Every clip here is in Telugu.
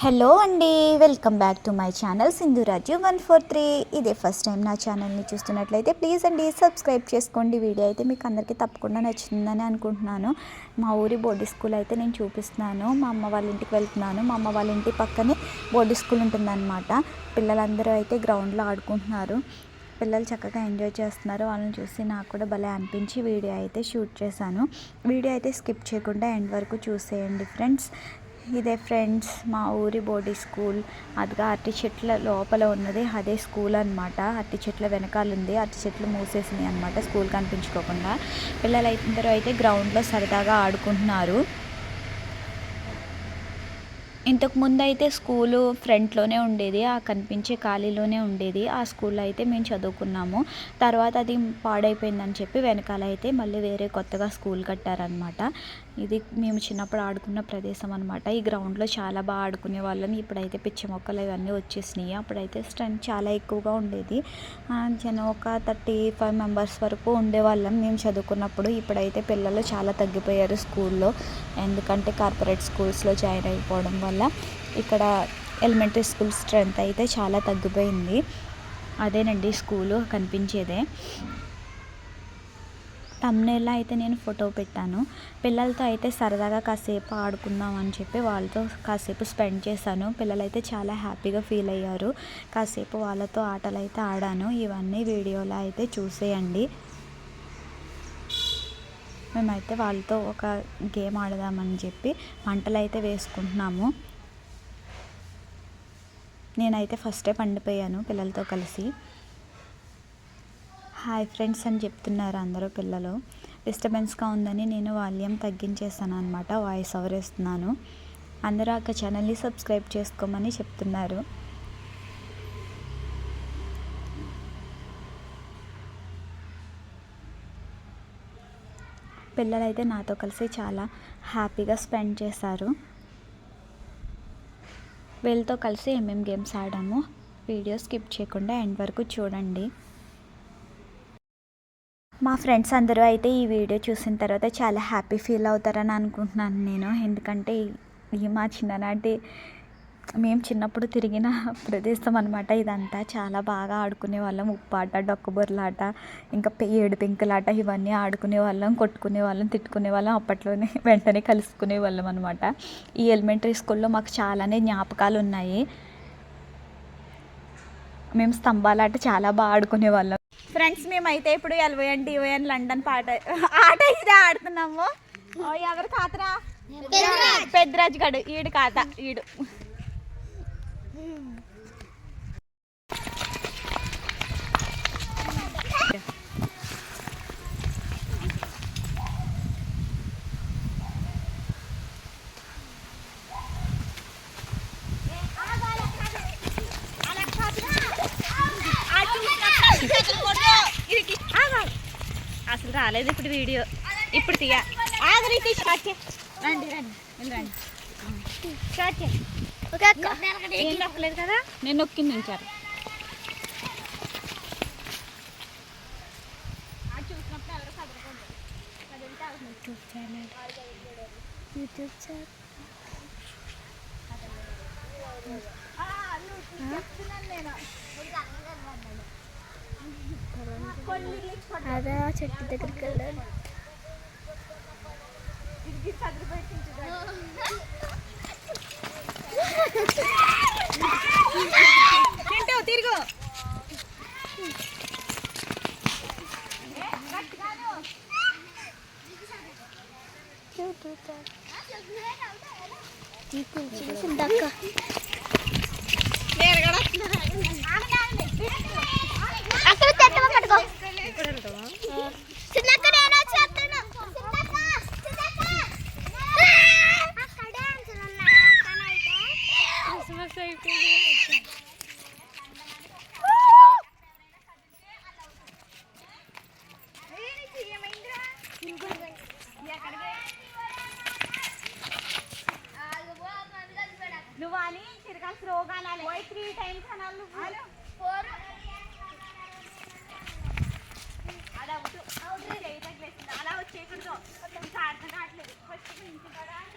హలో అండి, welcome back to my channel Sindhuraju 143. ఇదే ఫస్ట్ టైం నా ఛానల్ని చూస్తున్నట్లయితే ప్లీజ్ అండి సబ్స్క్రైబ్ చేసుకోండి. వీడియో అయితే మీకు అందరికీ తప్పకుండా నచ్చిందని అనుకుంటున్నాను. మా ఊరి బోర్డు స్కూల్ అయితే నేను చూపిస్తున్నాను. మా అమ్మ వాళ్ళ ఇంటికి వెళ్తున్నాను. మా అమ్మ వాళ్ళ ఇంటి పక్కనే బోర్డు స్కూల్ ఉంటుందన్నమాట. పిల్లలందరూ అయితే గ్రౌండ్లో ఆడుకుంటున్నారు. పిల్లలు చక్కగా ఎంజాయ్ చేస్తున్నారు. వాళ్ళని చూసి నాకు కూడా భలే అనిపించి వీడియో అయితే షూట్ చేశాను. వీడియో అయితే స్కిప్ చేయకుండా ఎండ్ వరకు చూసేయండి ఫ్రెండ్స్. ఇదే ఫ్రెండ్స్ మా ఊరి బోర్డు స్కూల్. అదిగా అరటి చెట్ల లోపల ఉన్నది అదే స్కూల్ అనమాట. అరటి చెట్ల వెనకాల ఉంది. అరటి చెట్లు మూసేసినాయి అనమాట స్కూల్ కనిపించుకోకుండా. పిల్లలందరూ అయితే గ్రౌండ్లో సరదాగా ఆడుకుంటున్నారు. ఇంతకు ముందు అయితే స్కూలు ఫ్రంట్లోనే ఉండేది, ఆ కనిపించే ఖాళీలోనే ఉండేది. ఆ స్కూల్లో అయితే మేము చదువుకున్నాము. తర్వాత అది పాడైపోయిందని చెప్పి వెనకాల అయితే మళ్ళీ వేరే కొత్తగా స్కూల్ కట్టారనమాట. ఇది మేము చిన్నప్పుడు ఆడుకున్న ప్రదేశం అనమాట. ఈ గ్రౌండ్లో చాలా బాగా ఆడుకునే వాళ్ళం. ఇప్పుడైతే పిచ్చి మొక్కలు ఇవన్నీ వచ్చేసినాయి. అప్పుడైతే స్ట్రెంత్ చాలా ఎక్కువగా ఉండేది. జనం ఒక 35 మెంబర్స్ వరకు ఉండేవాళ్ళం మేము చదువుకున్నప్పుడు. ఇప్పుడైతే పిల్లలు చాలా తగ్గిపోయారు స్కూల్లో. ఎందుకంటే కార్పొరేట్ స్కూల్స్లో జాయిన్ అయిపోవడం వల్ల ఇక్కడ ఎలిమెంటరీ స్కూల్ స్ట్రెంత్ అయితే చాలా తగ్గిపోయింది. అదేనండి స్కూలు కనిపించేదే. తమ్నేల్లో అయితే నేను ఫోటో పెట్టాను. పిల్లలతో అయితే సరదాగా కాసేపు ఆడుకుందాం అని చెప్పి వాళ్ళతో కాసేపు స్పెండ్ చేశాను. పిల్లలైతే చాలా హ్యాపీగా ఫీల్ అయ్యారు. కాసేపు వాళ్ళతో ఆటలు అయితే ఆడాను. ఇవన్నీ వీడియోలో అయితే చూసేయండి. మేమైతే వాళ్ళతో ఒక గేమ్ ఆడదామని చెప్పి వంటలు అయితే వేసుకుంటున్నాము. నేనైతే ఫస్టే పండిపోయాను పిల్లలతో కలిసి. హాయ్ ఫ్రెండ్స్ అని చెప్తున్నారు అందరూ పిల్లలు. డిస్టర్బెన్స్గా ఉందని నేను వాల్యూమ్ తగ్గించేసాను అనమాట. వాయిస్ ఓవర్ ఇస్తున్నాను. అందరూ ఆ ఛానల్ని సబ్స్క్రైబ్ చేసుకోమని చెప్తున్నారు. పిల్లలైతే నాతో కలిసి చాలా హ్యాపీగా స్పెండ్ చేశారు. వీళ్ళతో కలిసి ఏమేమి గేమ్స్ ఆడాము వీడియో స్కిప్ చేయకుండా ఎండ్ వరకు చూడండి. మా ఫ్రెండ్స్ అందరూ అయితే ఈ వీడియో చూసిన తర్వాత చాలా హ్యాపీ ఫీల్ అవుతారని అనుకుంటున్నాను నేను. ఎందుకంటే ఈ మా చిన్ననాటి మేము చిన్నప్పుడు తిరిగిన ప్రదేశం అనమాట ఇదంతా. చాలా బాగా ఆడుకునే వాళ్ళం. ఉప్పాట, డొక్కబొర్లాట, ఇంకా ఏడు పెంకులాట ఇవన్నీ ఆడుకునే వాళ్ళం. కొట్టుకునే వాళ్ళం, తిట్టుకునే వాళ్ళం. అప్పట్లోనే వెంటనే కలుసుకునే వాళ్ళం అనమాట. ఈ ఎలిమెంటరీ స్కూల్లో మాకు చాలానే జ్ఞాపకాలు ఉన్నాయి. మేము స్తంభాలాట చాలా బాగా ఆడుకునే వాళ్ళం. ఫ్రెండ్స్ మేమైతే ఇప్పుడు ఎల్వైఎన్ డివైఎన్ లండన్ ఆట ఇదే ఆడుతున్నాము. ఎవరు కాతరా? పెద్దరాజు గడు ఈడు కాత ఈడు. అసలు రాలేదు ఇప్పుడు వీడియో. ఇప్పుడు తీయ రండి రండి రండి. ఏం నొక్కలేదు కదా, నేను నొక్కింది ఇంచారు. చూసినప్పుడు ఎవరు కదలకూడదు. యూట్యూబ్ ఛానల్ అదే చెట్టు దగ్గరికి వెళ్ళాలి. తిరుగు నువ్వు అని తిరగాల్సి రోగాలు 3 times అనాలి. అలా వచ్చేయకూడదు. ఆడుతున్నా అట్లేదు. ఫస్ట్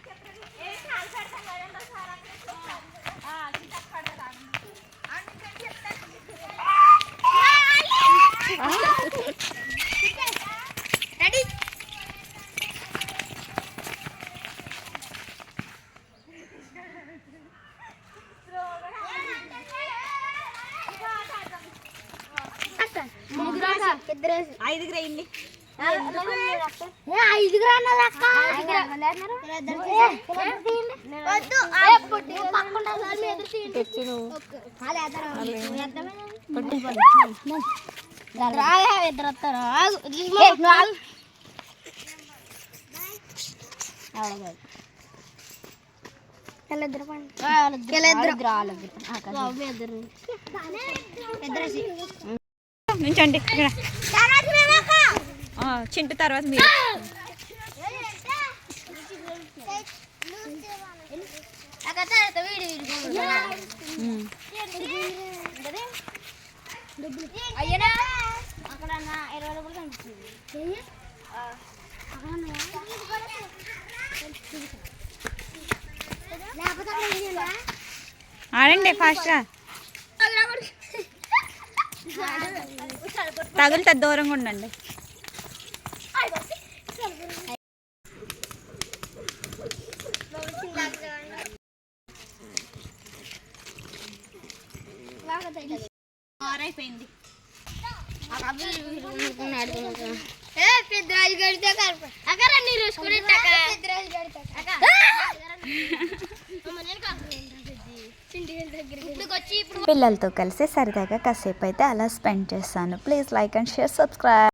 చెప్పండి. ఏం కాలు పెడతాం కదండి. ఐదుగురు అయింది. నుంచండి ఇక్కడ. చింటు తర్వాత మీరు. ఆడండి ఫాస్ట్గా, తగులుతుంది, దూరంగా ఉండండి. అయిపోయింది. పిల్లలతో కలిసి సరదాగా కాసేపు అయితే అలా స్పెండ్ చేస్తాను. Please like and share, subscribe.